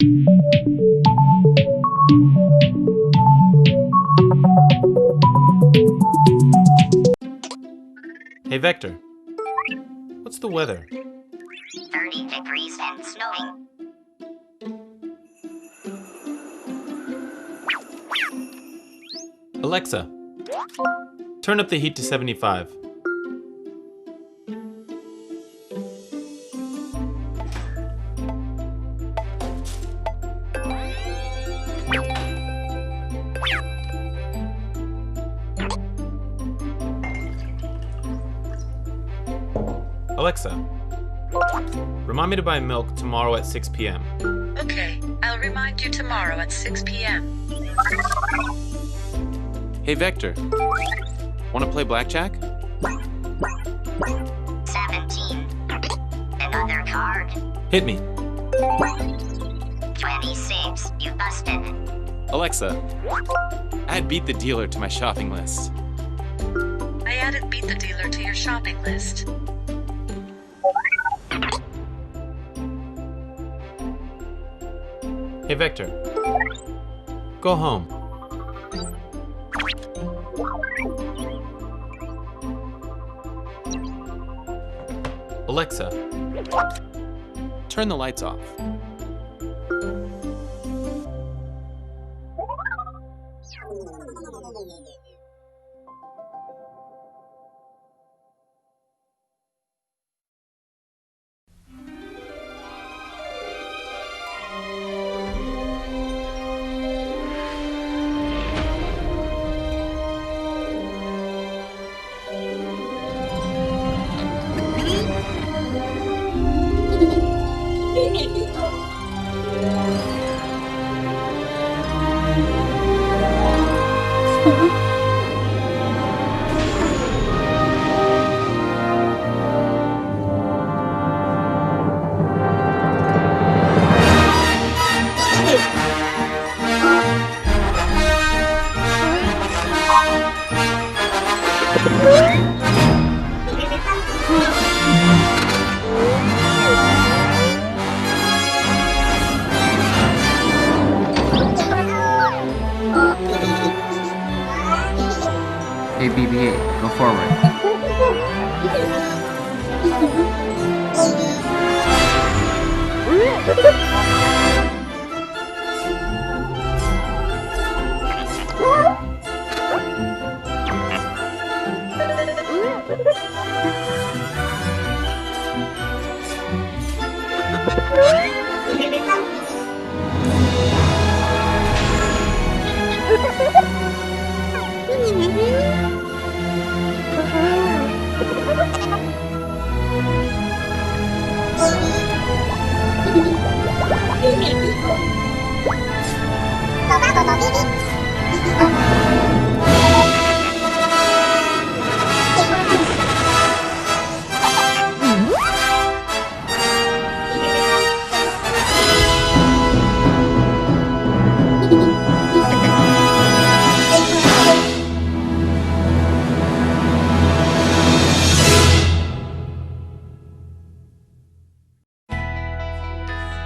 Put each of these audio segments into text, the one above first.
Hey Vector, what's the weather? 30 degrees and snowing. Alexa, turn up the heat to 75. Alexa, remind me to buy milk tomorrow at 6 p.m. Okay, I'll remind you tomorrow at 6 p.m. Hey Vector, want to play blackjack? 17. Another card. Hit me. 26. You busted. Alexa, add Beat the Dealer to my shopping list. I added Beat the Dealer to your shopping list. Hey Vector, go home. Alexa, turn the lights off. Hey BB-8, go forward.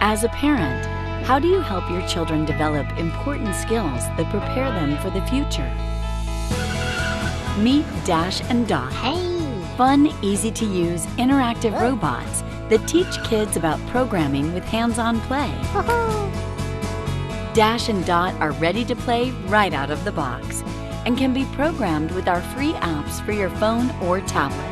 As a parent, how do you help your children develop important skills that prepare them for the future? Meet Dash and Dot. Fun, easy-to-use, interactive robots that teach kids about programming with hands-on play. Dash and Dot are ready to play right out of the box and can be programmed with our free apps for your phone or tablet.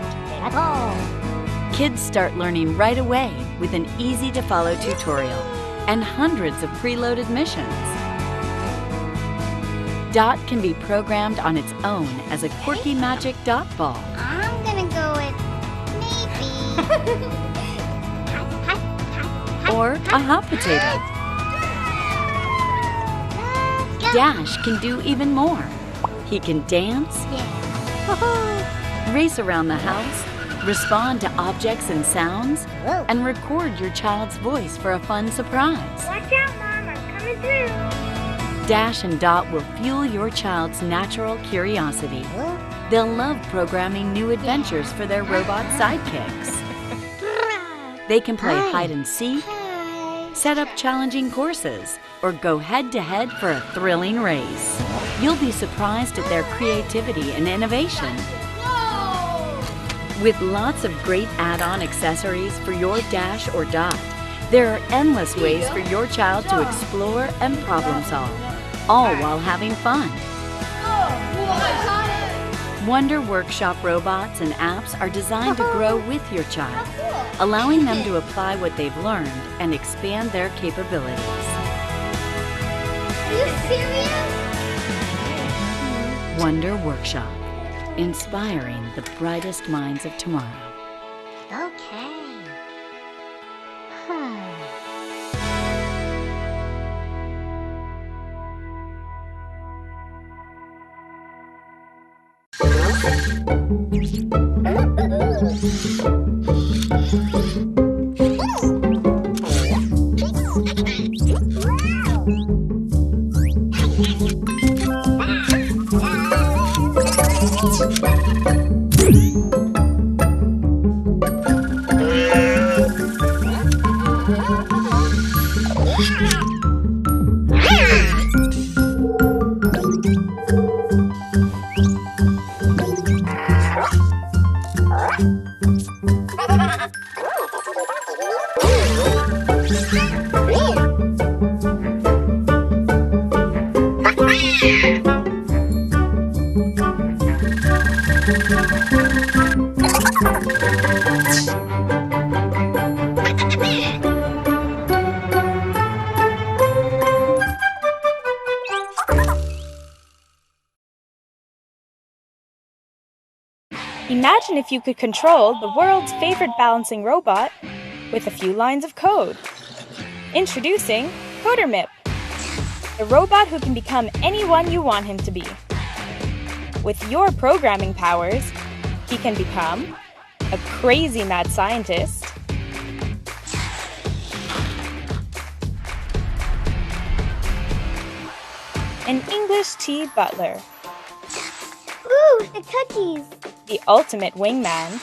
Kids start learning right away with an easy-to-follow tutorial and hundreds of preloaded missions. Dot can be programmed on its own as a quirky magic dot ball. I'm gonna go with maybe. Or a hot potato. Dash can do even more. He can dance, race around the house, respond to objects and sounds, and record your child's voice for a fun surprise. Watch out, Mom, I'm coming through. Dash and Dot will fuel your child's natural curiosity. They'll love programming new adventures for their robot sidekicks. They can play hide and seek, set up challenging courses, or go head-to-head for a thrilling race. You'll be surprised at their creativity and innovation. With lots of great add-on accessories for your dash or dot, there are endless ways for your child to explore and problem solve, all while having fun. Wonder Workshop robots and apps are designed to grow with your child, allowing them to apply what they've learned and expand their capabilities. Are you serious? Wonder Workshop, inspiring the brightest minds of tomorrow. Okay. Imagine if you could control the world's favorite balancing robot with a few lines of code. Introducing CoderMip, the robot who can become anyone you want him to be. With your programming powers, he can become a crazy mad scientist, an English tea butler, Ooh, the cookies. the ultimate wingman,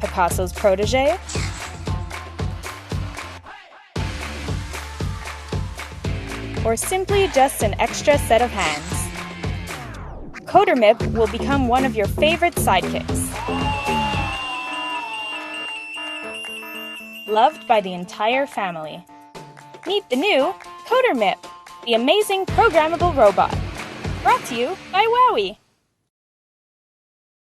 Picasso's protege, or simply just an extra set of hands. CoderMip will become one of your favorite sidekicks. Loved by the entire family. Meet the new CoderMip, the amazing programmable robot. Brought to you by Wowie.